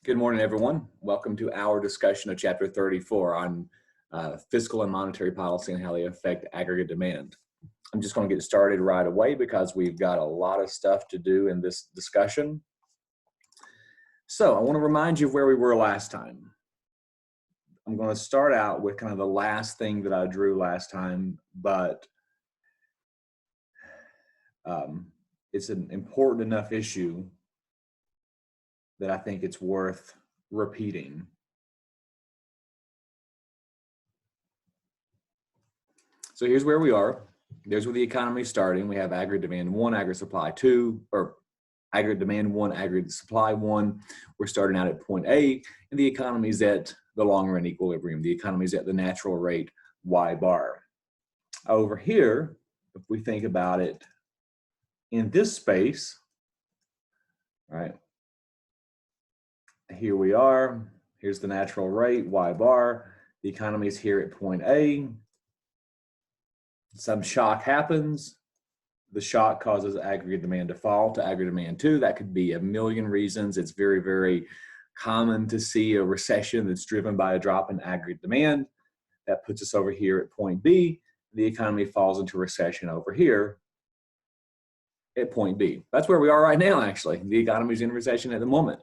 Good morning, everyone. Welcome to our discussion of Chapter 34 on fiscal and monetary policy and how they affect aggregate demand. I'm just going to get started right away because we've got a lot of stuff to do in this discussion. So I want to remind you of where we were last time. I'm going to start out with kind of the last thing that I drew last time, but it's an important enough issue that I think it's worth repeating. So here's where we are. There's where the economy is starting. We have aggregate demand 1, aggregate supply 2, or aggregate demand 1, aggregate supply 1. We're starting out at point A, and the economy is at the long-run equilibrium. The economy is at the natural rate Y bar. Over here, if we think about it in this space, right? Here we are. Here's the natural rate Y bar. The economy is here at point A. Some shock happens. The shock causes aggregate demand to fall to aggregate demand 2. That could be a million reasons. It's very, very common to see a recession that's driven by a drop in aggregate demand. That puts us over here at point B. The economy falls into recession over here at point B. That's where we are right now, actually. The economy is in recession at the moment.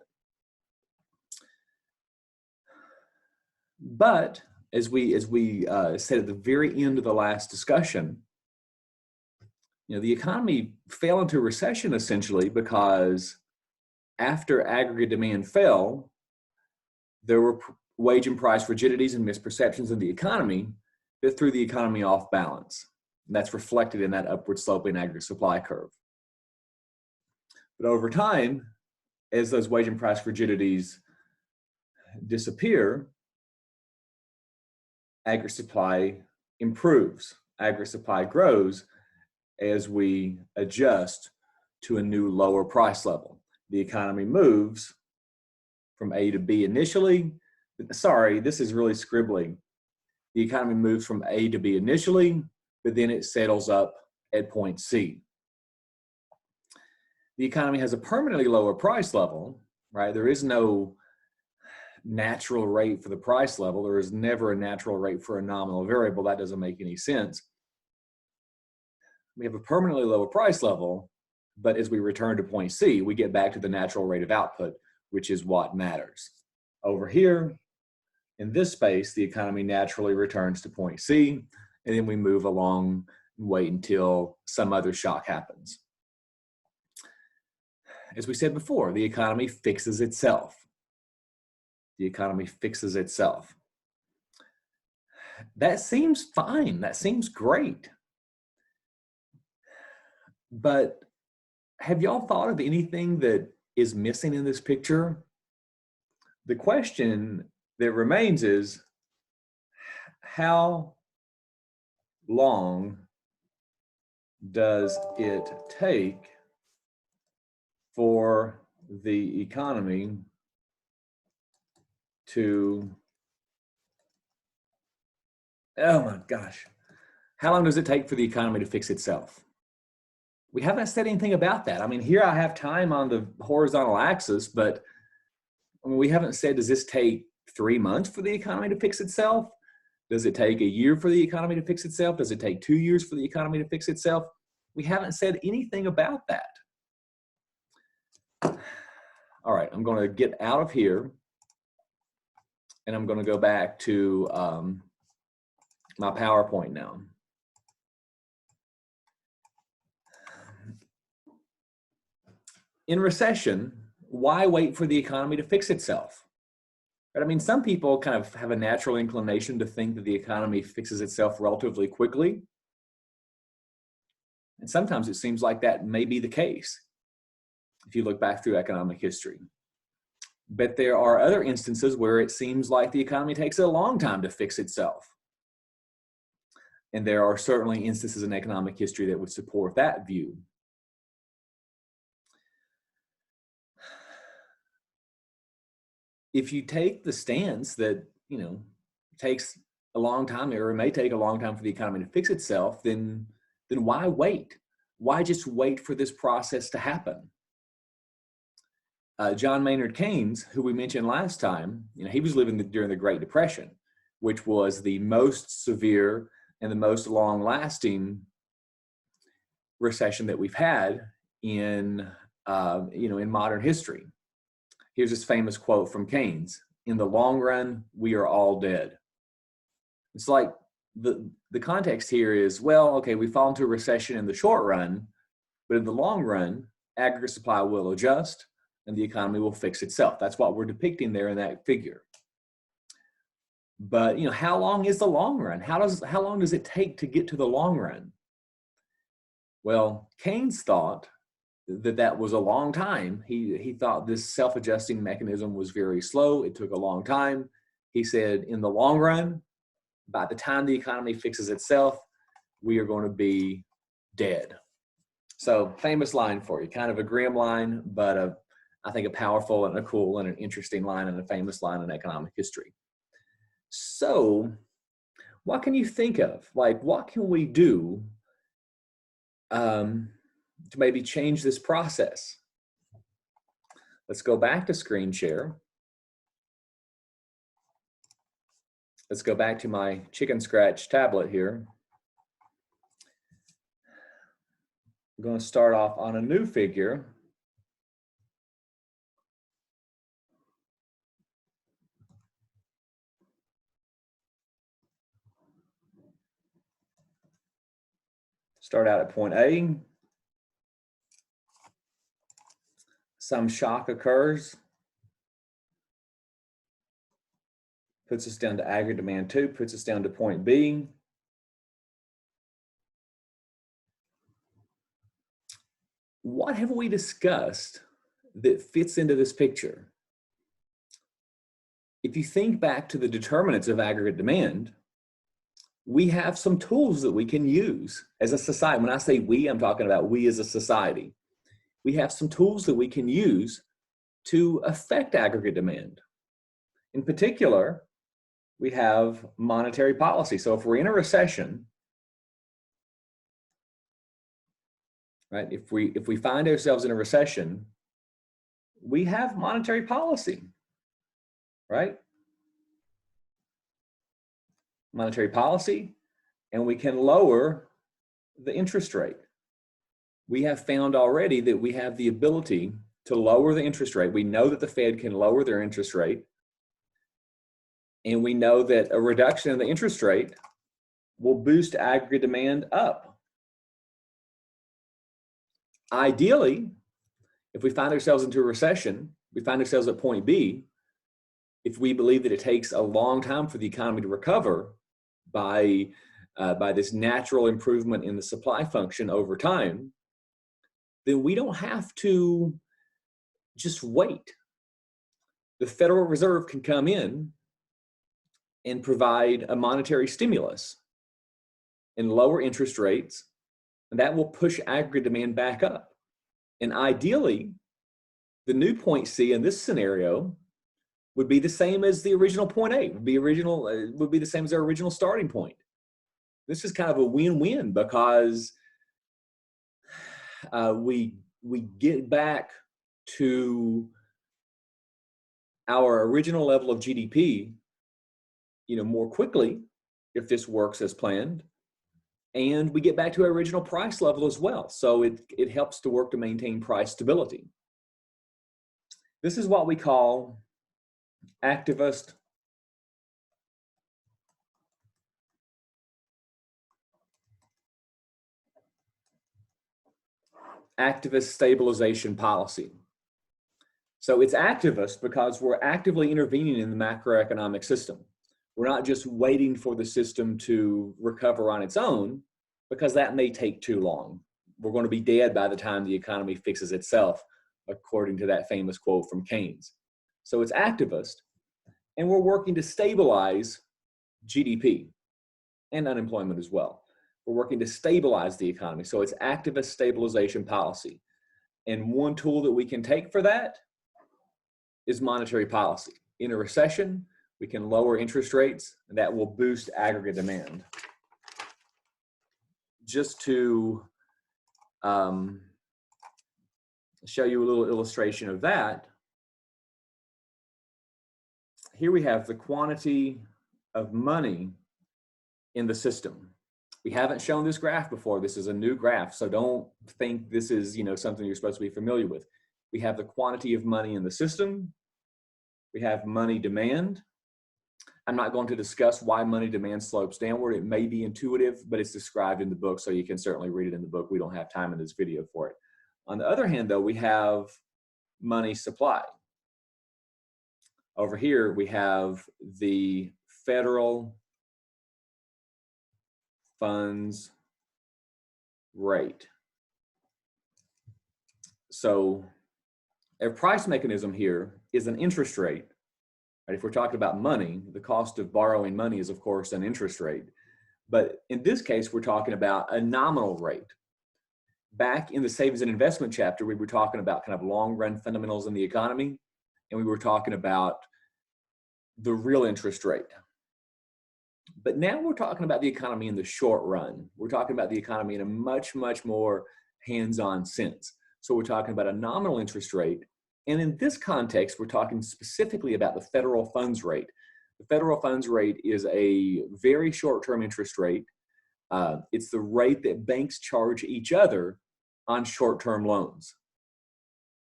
But as we said at the very end of the last discussion, the economy fell into recession essentially because after aggregate demand fell, there were wage and price rigidities and misperceptions in the economy that threw the economy off balance. And that's reflected in that upward sloping aggregate supply curve. But over time, as those wage and price rigidities disappear, aggregate supply improves, aggregate supply grows as we adjust to a new lower price level. The economy moves from A to B initially. Sorry, this is really scribbling. The economy moves from A to B initially, but then it settles up at point C. The economy has a permanently lower price level, right? There is no natural rate for the price level. There is never a natural rate for a nominal variable. That doesn't make any sense. We have a permanently lower price level, but as we return to point C, we get back to the natural rate of output, which is what matters. Over here, in this space, the economy naturally returns to point C, and then we move along and wait until some other shock happens. As we said before, the economy fixes itself. The economy fixes itself. That seems fine. That seems great. But have y'all thought of anything that is missing in this picture? The question that remains is, how long does it take for the economy to, oh my gosh, how long does it take for the economy to fix itself? We haven't said anything about that. I mean, here I have time on the horizontal axis, but we haven't said, does this take 3 months for the economy to fix itself? Does it take a year for the economy to fix itself? Does it take 2 years for the economy to fix itself? We haven't said anything about that. All right, I'm going to get out of here, and I'm going to go back to my PowerPoint now. In recession, why wait for the economy to fix itself? Right? I mean, some people kind of have a natural inclination to think that the economy fixes itself relatively quickly. And sometimes it seems like that may be the case if you look back through economic history. But there are other instances where it seems like the economy takes a long time to fix itself. And there are certainly instances in economic history that would support that view. If you take the stance that, it takes a long time, or it may take a long time for the economy to fix itself, then why wait? Why just wait for this process to happen? John Maynard Keynes, who we mentioned last time, he was living during the Great Depression, which was the most severe and the most long-lasting recession that we've had in modern history. Here's this famous quote from Keynes: "In the long run, we are all dead." It's like the context here is, well, okay, we fall into a recession in the short run, but in the long run, aggregate supply will adjust and the economy will fix itself. That's what we're depicting there in that figure. But how long is the long run? How long does it take to get to the long run? Well, Keynes thought that was a long time. He thought this self-adjusting mechanism was very slow. It took a long time. He said, in the long run, by the time the economy fixes itself, we are going to be dead. So, famous line for you, kind of a grim line, but I think a powerful and a cool and an interesting line and a famous line in economic history. So, what can you think of? Like, what can we do to maybe change this process? Let's go back to screen share. Let's go back to my chicken scratch tablet here. I'm going to start off on a new figure. Start out at point A. Some shock occurs. Puts us down to aggregate demand 2, puts us down to point B. What have we discussed that fits into this picture? If you think back to the determinants of aggregate demand, we have some tools that we can use as a society. When I say we, I'm talking about we as a society. We have some tools that we can use to affect aggregate demand. In particular, we have monetary policy. So if we're in a recession, right? If we find ourselves in a recession, we have monetary policy, right? Monetary policy, and we can lower the interest rate. We have found already that we have the ability to lower the interest rate. We know that the Fed can lower their interest rate, and we know that a reduction in the interest rate will boost aggregate demand up. Ideally, if we find ourselves into a recession, we find ourselves at point B, if we believe that it takes a long time for the economy to recover by this natural improvement in the supply function over time, then we don't have to just wait. The Federal Reserve can come in and provide a monetary stimulus and lower interest rates, and that will push aggregate demand back up. And ideally, the new point C in this scenario would be the same as the original point A, would be the same as our original starting point. This is kind of a win-win because we get back to our original level of GDP, more quickly if this works as planned, and we get back to our original price level as well. So it helps to work to maintain price stability. This is what we call activist stabilization policy. So it's activist because we're actively intervening in the macroeconomic system. We're not just waiting for the system to recover on its own, because that may take too long. We're going to be dead by the time the economy fixes itself, according to that famous quote from Keynes. So it's activist, and we're working to stabilize GDP and unemployment as well. We're working to stabilize the economy. So it's activist stabilization policy. And one tool that we can take for that is monetary policy. In a recession, we can lower interest rates, and that will boost aggregate demand. Just to show you a little illustration of that, here we have the quantity of money in the system. We haven't shown this graph before. This is a new graph, so don't think this is, you know, something you're supposed to be familiar with. We have the quantity of money in the system. We have money demand. I'm not going to discuss why money demand slopes downward. It may be intuitive, but it's described in the book, so you can certainly read it in the book. We don't have time in this video for it. On the other hand, though, we have money supply. Over here, we have the federal funds rate. So a price mechanism here is an interest rate. Right? If we're talking about money, the cost of borrowing money is, of course, an interest rate. But in this case, we're talking about a nominal rate. Back in the savings and investment chapter, we were talking about kind of long-run fundamentals in the economy, and we were talking about the real interest rate. But now we're talking about the economy in the short run. We're talking about the economy in a much, much more hands-on sense. So we're talking about a nominal interest rate. And in this context, we're talking specifically about the federal funds rate. The federal funds rate is a very short-term interest rate. It's the rate that banks charge each other on short-term loans.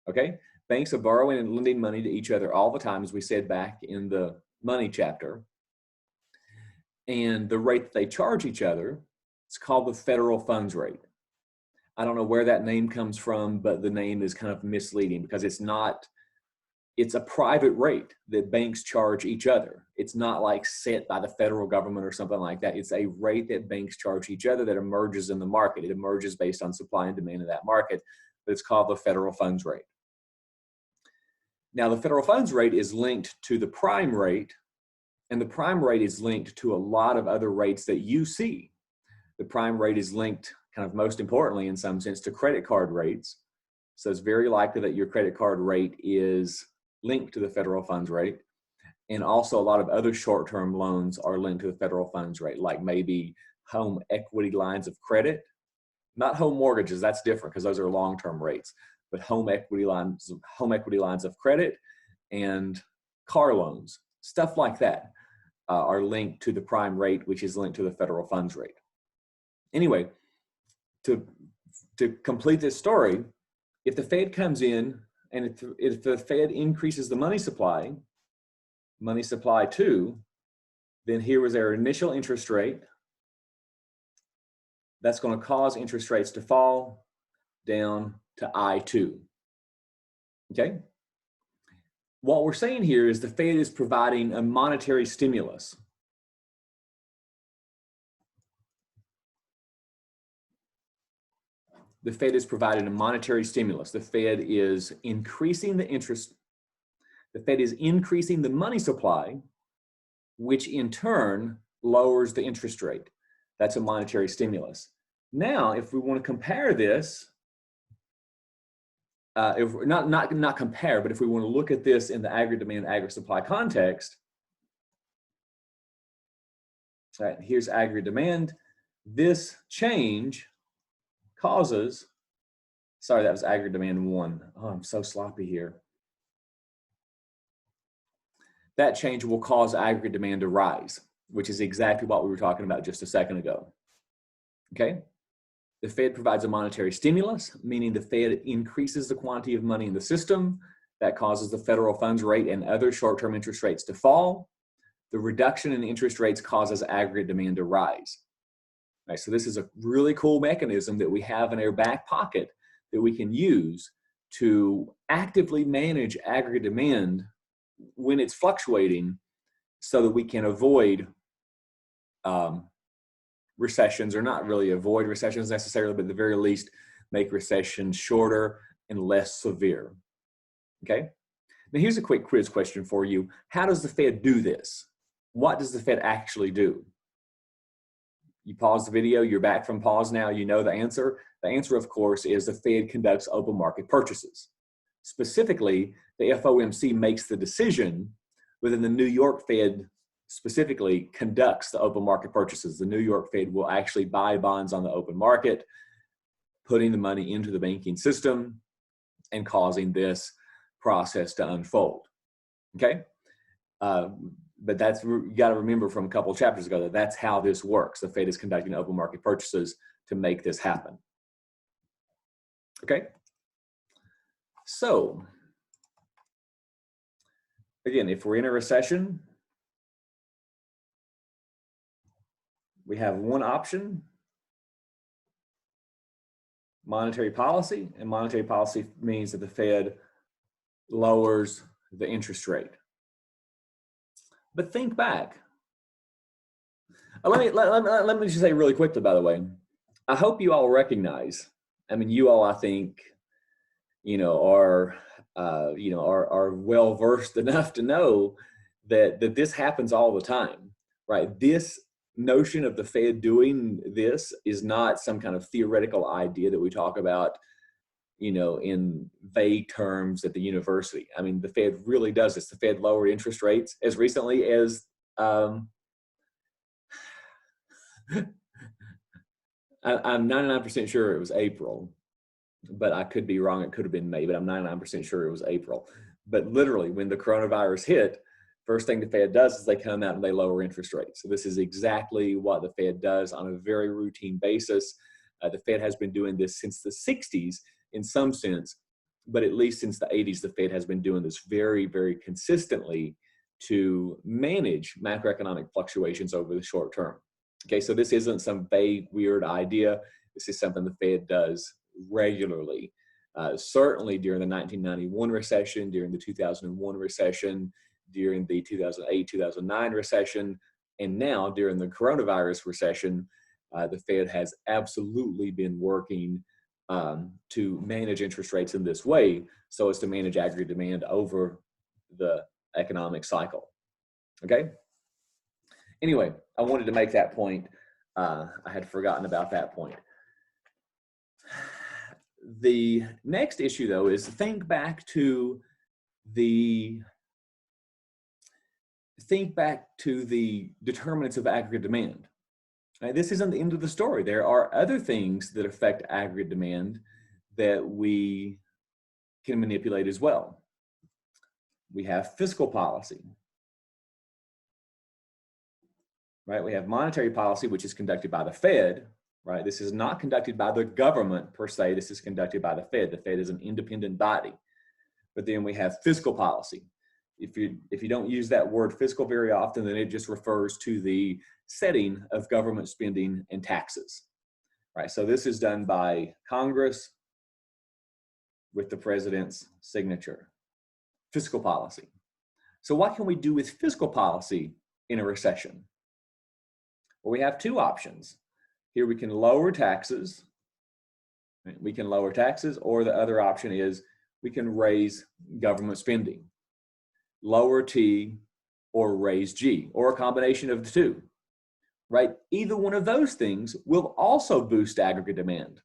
Okay? Banks are borrowing and lending money to each other all the time, as we said back in the money chapter. And the rate that they charge each other, it's called the federal funds rate. I don't know where that name comes from, but the name is kind of misleading because it's a private rate that banks charge each other. It's not like set by the federal government or something like that. It's a rate that banks charge each other that emerges in the market. It emerges based on supply and demand in that market, but it's called the federal funds rate. Now, the federal funds rate is linked to the prime rate, and the prime rate is linked to a lot of other rates that you see. The prime rate is linked, kind of most importantly in some sense, to credit card rates. So it's very likely that your credit card rate is linked to the federal funds rate. And also a lot of other short-term loans are linked to the federal funds rate, like maybe home equity lines of credit. Not home mortgages, that's different because those are long-term rates, but home equity lines of credit and car loans, stuff like that are linked to the prime rate, which is linked to the federal funds rate. Anyway, to complete this story, if the Fed comes in and if the Fed increases the money supply 2, then here was our initial interest rate. That's going to cause interest rates to fall down to I2. Okay? What we're saying here is the Fed is providing a monetary stimulus. The Fed is providing a monetary stimulus. The Fed is increasing the interest. The Fed is increasing the money supply, which in turn lowers the interest rate. That's a monetary stimulus. Now, if we want to compare this, if not compare, but if we want to look at this in the aggregate demand, aggregate supply context, all right, here's aggregate demand. This change causes, sorry, that was aggregate demand 1. Oh, I'm so sloppy here. That change will cause aggregate demand to rise, which is exactly what we were talking about just a second ago. Okay? The Fed provides a monetary stimulus, meaning the Fed increases the quantity of money in the system. That causes the federal funds rate and other short-term interest rates to fall. The reduction in interest rates causes aggregate demand to rise. Right, so this is a really cool mechanism that we have in our back pocket that we can use to actively manage aggregate demand when it's fluctuating so that we can avoid recessions, or not really avoid recessions necessarily, but at the very least make recessions shorter and less severe. Okay? Now here's a quick quiz question for you. How does the Fed do this? What does the Fed actually do? You pause the video, you're back from pause now, you know the answer. The answer, of course, is the Fed conducts open market purchases. Specifically, the FOMC makes the decision within the New York Fed specifically conducts the open market purchases. The New York Fed will actually buy bonds on the open market, putting the money into the banking system and causing this process to unfold. Okay? Uh, but you got to remember from a couple of chapters ago that that's how this works. The Fed is conducting open market purchases to make this happen. Okay. So again, if we're in a recession, we have one option, monetary policy, and monetary policy means that the Fed lowers the interest rate. But think back. Let me just say really quickly, by the way, I hope you all recognize, I mean, you all, I think, are well-versed enough to know that this happens all the time, right? This notion of the Fed doing this is not some kind of theoretical idea that we talk about, in vague terms at the university. I mean, the Fed really does this. The Fed lowered interest rates as recently as, I'm 99% sure it was April, but I could be wrong. It could have been May, but I'm 99% sure it was April. But literally, when the coronavirus hit, first thing the Fed does is they come out and they lower interest rates. So this is exactly what the Fed does on a very routine basis. The Fed has been doing this since the 60s in some sense, but at least since the 80s, the Fed has been doing this very, very consistently to manage macroeconomic fluctuations over the short term. Okay, so this isn't some vague, weird idea. This is something the Fed does regularly. Certainly during the 1991 recession, during the 2001 recession, during the 2008-2009 recession, and now during the coronavirus recession, the Fed has absolutely been working to manage interest rates in this way so as to manage aggregate demand over the economic cycle. Okay? Anyway, I wanted to make that point. I had forgotten about that point. The next issue, though, is think back to the determinants of aggregate demand. Right? This isn't the end of the story. There are other things that affect aggregate demand that we can manipulate as well. We have fiscal policy. Right? We have monetary policy, which is conducted by the Fed. Right? This is not conducted by the government per se. This is conducted by the Fed. The Fed is an independent body. But then we have fiscal policy. If you don't use that word fiscal very often, then it just refers to the setting of government spending and taxes. Right? So this is done by Congress with the president's signature. Fiscal policy. So what can we do with fiscal policy in a recession? Well, we have two options. Here we can lower taxes. We can lower taxes, or the other option is we can raise government spending. Lower T or raise G, or a combination of the two. Right? Either one of those things will also boost aggregate demand.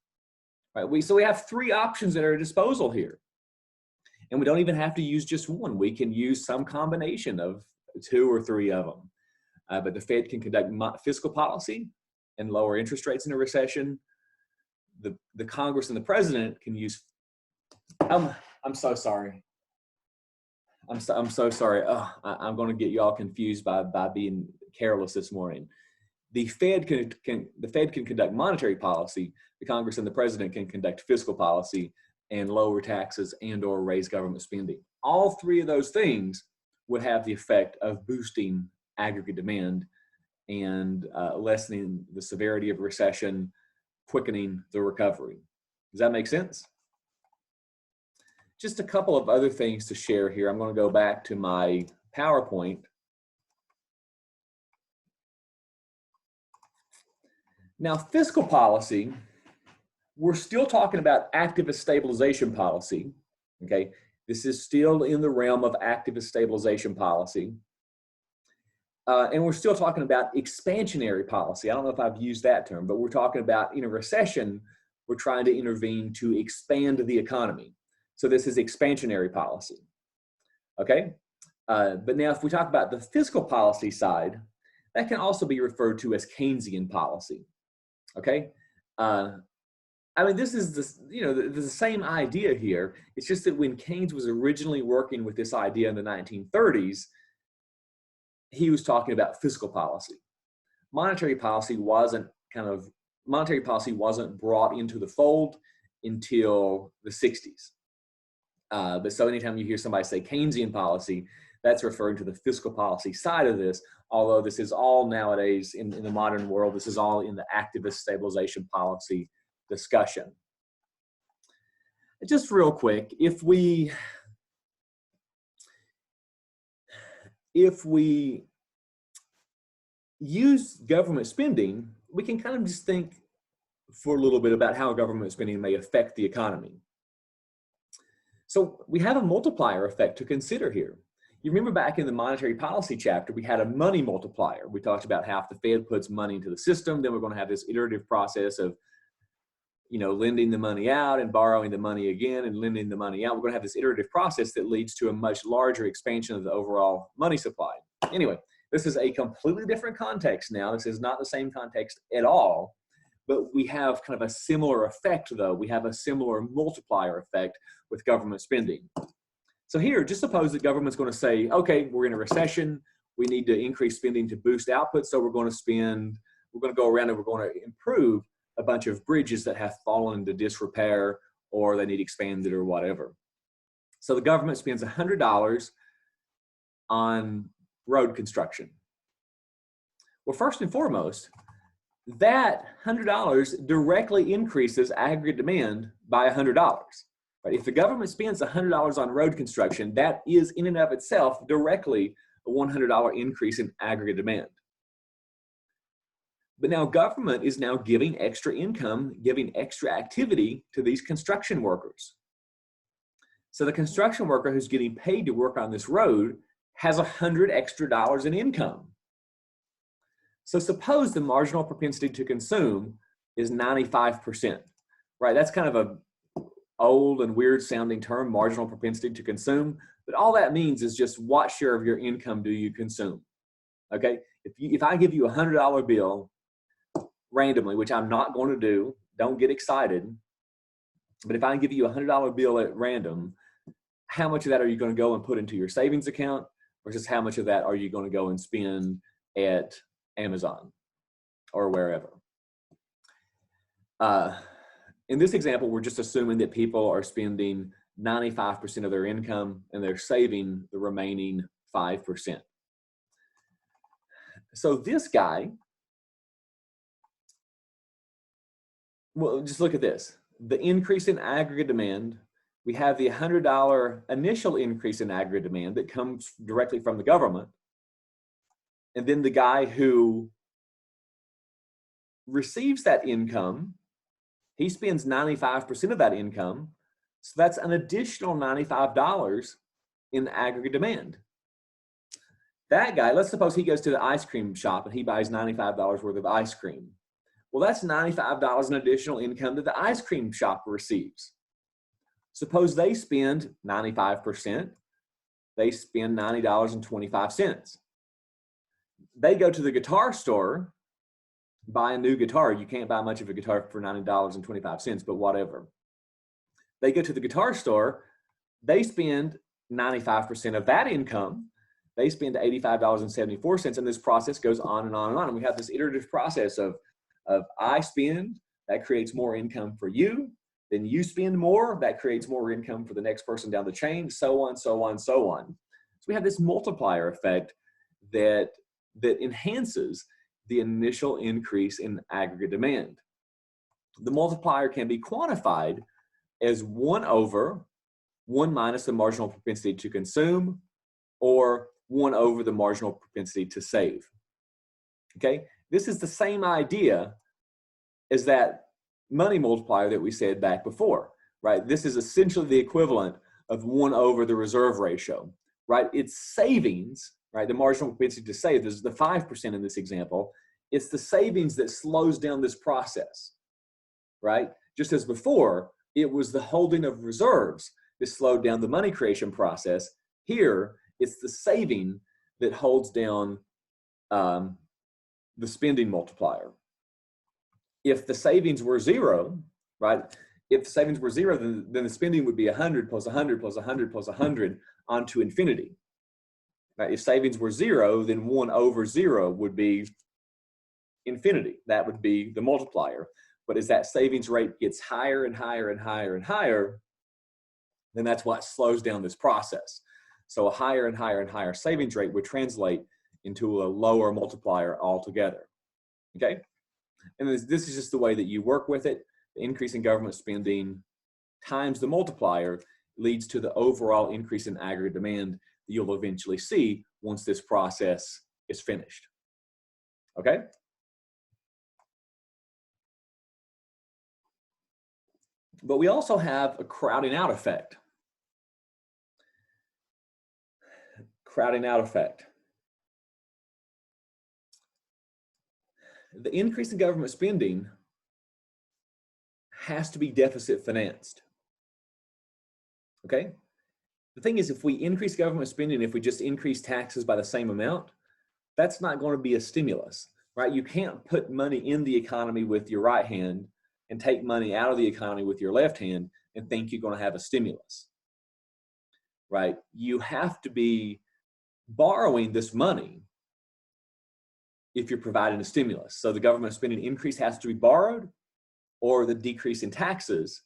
Right? So we have three options at our disposal here. And we don't even have to use just one. We can use some combination of two or three of them. But the Fed can conduct fiscal policy and lower interest rates in a recession. The Congress and the president can use. I'm so sorry. I'm so sorry. Oh, I'm going to get you all confused by being careless this morning. The Fed can conduct monetary policy. The Congress and the president can conduct fiscal policy and lower taxes and or raise government spending. All three of those things would have the effect of boosting aggregate demand and lessening the severity of recession, quickening the recovery. Does that make sense? Just a couple of other things to share here. I'm going to go back to my PowerPoint. Now, fiscal policy, we're still talking about activist stabilization policy, okay? This is still in the realm of activist stabilization policy. And we're still talking about expansionary policy. I don't know if I've used that term, but we're talking about in a recession, we're trying to intervene to expand the economy. So this is expansionary policy, okay? But now if we talk about the fiscal policy side, that can also be referred to as Keynesian policy, okay? I mean, this is the same idea here. It's just that when Keynes was originally working with this idea in the 1930s, he was talking about fiscal policy. Monetary policy wasn't brought into the fold until the 60s. But so anytime you hear somebody say Keynesian policy, that's referring to the fiscal policy side of this, although this is all nowadays in the modern world, this is all in the activist stabilization policy discussion. Just real quick, if we use government spending, we can kind of just think for a little bit about how government spending may affect the economy. So we have a multiplier effect to consider here. You remember back in the monetary policy chapter, we had a money multiplier. We talked about how if the Fed puts money into the system, then we're going to have this iterative process of, lending the money out and borrowing the money again and lending the money out. We're going to have this iterative process that leads to a much larger expansion of the overall money supply. Anyway, this is a completely different context now. This is not the same context at all, but we have kind of a similar effect though. We have a similar multiplier effect with government spending. So here, just suppose the government's going to say, okay, we're in a recession. We need to increase spending to boost output. So we're going to go around and we're going to improve a bunch of bridges that have fallen into disrepair or they need expanded or whatever. So the government spends $100 on road construction. Well, first and foremost, that $100 directly increases aggregate demand by $100. Right? If the government spends $100 on road construction, that is in and of itself directly a $100 increase in aggregate demand. But now government is now giving extra income, giving extra activity to these construction workers. So the construction worker who's getting paid to work on this road has $100 extra in income. So suppose the marginal propensity to consume is 95%, right? That's kind of a old and weird sounding term, marginal propensity to consume. But all that means is just what share of your income do you consume? Okay, if I give you a $100 bill randomly, which I'm not going to do, don't get excited. But if I give you a $100 bill at random, how much of that are you going to go and put into your savings account versus how much of that are you going to go and spend at Amazon or wherever? In this example, we're just assuming that people are spending 95% of their income and they're saving the remaining 5%. So this guy, well, just look at this. The increase in aggregate demand, we have the $100 initial increase in aggregate demand that comes directly from the government. And then the guy who receives that income, he spends 95% of that income. So that's an additional $95 in aggregate demand. That guy, let's suppose he goes to the ice cream shop and he buys $95 worth of ice cream. Well, that's $95 in additional income that the ice cream shop receives. Suppose they spend 95%, they spend $90.25. They go to the guitar store, buy a new guitar. You can't buy much of a guitar for $90.25, but whatever. They go to the guitar store, they spend 95% of that income. They spend $85.74, and this process goes on and on and on. And we have this iterative process of I spend, that creates more income for you. Then you spend more, that creates more income for the next person down the chain, so on, so on, so on. So we have this multiplier effect that enhances the initial increase in aggregate demand. The multiplier can be quantified as 1 over 1 minus the marginal propensity to consume, or 1 over the marginal propensity to save. Okay, this is the same idea as that money multiplier that we said back before, right? This is essentially the equivalent of 1 over the reserve ratio, right? It's savings, right? The marginal propensity to save, this is the 5% in this example. It's the savings that slows down this process, right? Just as before, it was the holding of reserves that slowed down the money creation process. Here, it's the saving that holds down the spending multiplier. If the savings were 0, right? If the savings were 0, then the spending would be 100 plus 100 plus 100 plus 100 onto infinity. Now, if savings were zero, then 1 over 0 would be infinity. That would be the multiplier. But as that savings rate gets higher and higher and higher and higher, then that's what slows down this process. So a higher and higher and higher savings rate would translate into a lower multiplier altogether. Okay? And this is just the way that you work with it. The increase in government spending times the multiplier leads to the overall increase in aggregate demand that you'll eventually see once this process is finished. Okay? But we also have a crowding out effect. Crowding out effect. The increase in government spending has to be deficit financed. Okay? The thing is, if we increase government spending, if we just increase taxes by the same amount, that's not going to be a stimulus, right? You can't put money in the economy with your right hand and take money out of the economy with your left hand and think you're going to have a stimulus, right? You have to be borrowing this money if you're providing a stimulus. So the government spending increase has to be borrowed, or the decrease in taxes,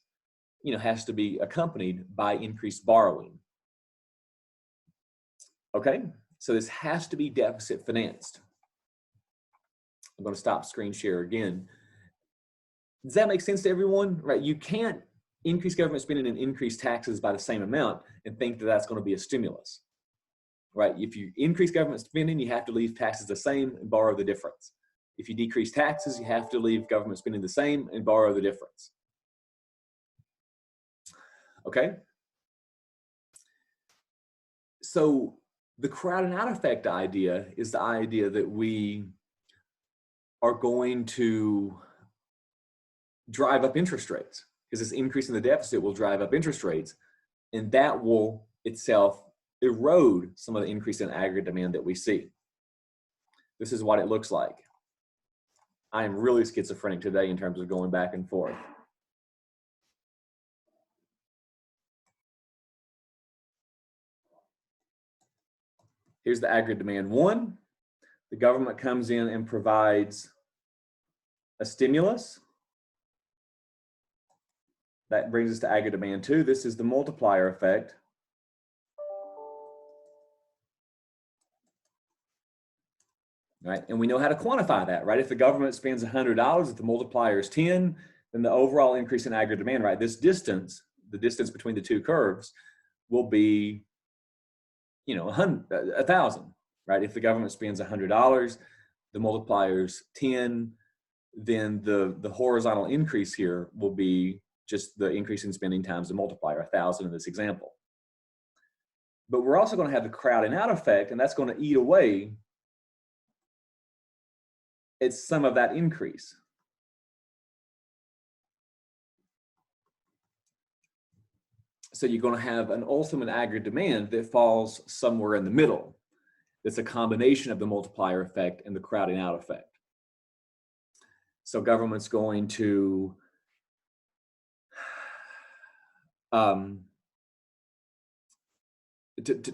has to be accompanied by increased borrowing. Okay, so this has to be deficit financed. I'm going to stop screen share again. Does that make sense to everyone? Right? You can't increase government spending and increase taxes by the same amount and think that that's going to be a stimulus. Right? If you increase government spending, you have to leave taxes the same and borrow the difference. If you decrease taxes, you have to leave government spending the same and borrow the difference. Okay? So the crowding out effect idea is the idea that we are going to drive up interest rates, because this increase in the deficit will drive up interest rates, and that will itself erode some of the increase in aggregate demand that we see. This is what it looks like. I am really schizophrenic today in terms of going back and forth. Here's the aggregate demand 1. The government comes in and provides a stimulus. That brings us to aggregate demand 2. This is the multiplier effect. Right? And we know how to quantify that, right? If the government spends $100, if the multiplier is 10, then the overall increase in aggregate demand, right? This distance, the distance between the two curves, will be, 1,000, right? If the government spends $100, the multiplier is 10, then the horizontal increase here will be just the increase in spending times the multiplier, 1,000 in this example. But we're also going to have the crowding out effect, and that's going to eat away at some of that increase. So you're going to have an ultimate aggregate demand that falls somewhere in the middle. It's a combination of the multiplier effect and the crowding out effect. So government's going to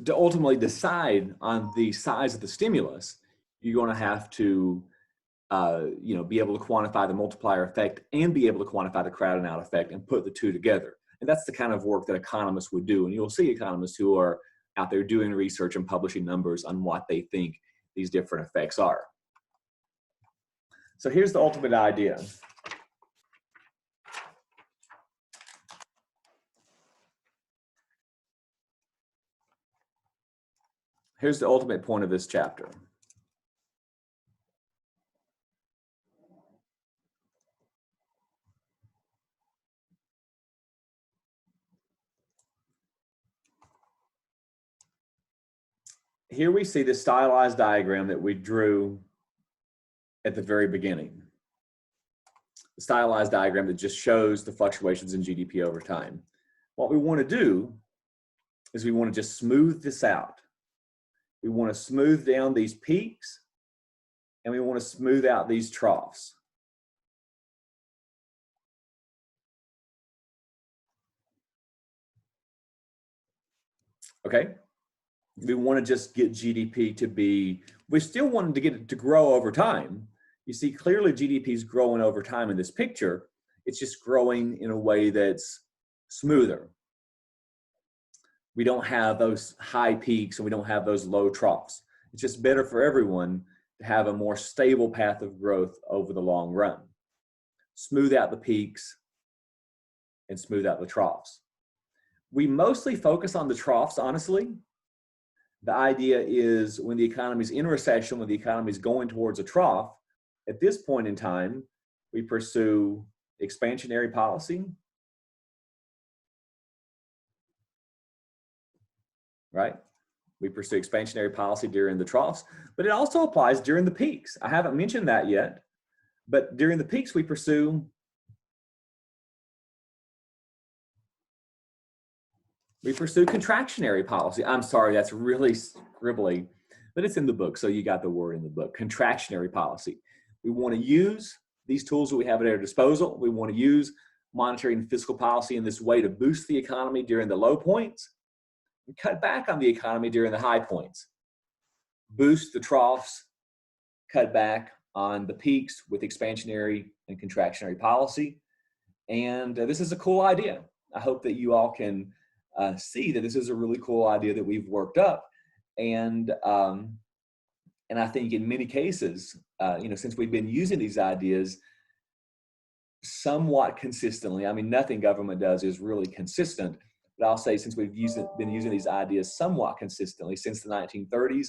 ultimately decide on the size of the stimulus. You're going to have to be able to quantify the multiplier effect and be able to quantify the crowding out effect and put the two together. And that's the kind of work that economists would do. And you'll see economists who are out there doing research and publishing numbers on what they think these different effects are. So here's the ultimate idea. Here's the ultimate point of this chapter. Here we see the stylized diagram that we drew at the very beginning. The stylized diagram that just shows the fluctuations in GDP over time. What we want to do is we want to just smooth this out. We want to smooth down these peaks, and we want to smooth out these troughs. Okay? We want to just get GDP to be, we still wanted to get it to grow over time. You see, clearly GDP is growing over time in this picture. It's just growing in a way that's smoother. We don't have those high peaks and we don't have those low troughs. It's just better for everyone to have a more stable path of growth over the long run. Smooth out the peaks and smooth out the troughs. We mostly focus on the troughs, honestly. The idea is when the economy is in recession, when the economy is going towards a trough, at this point in time, we pursue expansionary policy, right? We pursue expansionary policy during the troughs, but it also applies during the peaks. I haven't mentioned that yet, but during the peaks, we pursue contractionary policy. I'm sorry, that's really scribbly, but it's in the book, so you got the word in the book, contractionary policy. We want to use these tools that we have at our disposal. We want to use monetary and fiscal policy in this way to boost the economy during the low points and cut back on the economy during the high points. Boost the troughs, cut back on the peaks with expansionary and contractionary policy. And this is a cool idea. I hope that you all can see that this is a really cool idea that we've worked up. And I think in many cases, since we've been using these ideas somewhat consistently, I mean, nothing government does is really consistent, but I'll say since we've been using these ideas somewhat consistently since the 1930s,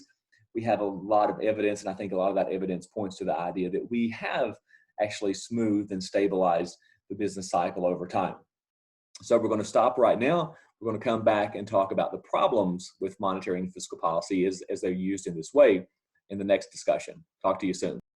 we have a lot of evidence, and I think a lot of that evidence points to the idea that we have actually smoothed and stabilized the business cycle over time. So we're going to stop right now. We're going to come back and talk about the problems with monetary and fiscal policy as they're used in this way in the next discussion. Talk to you soon.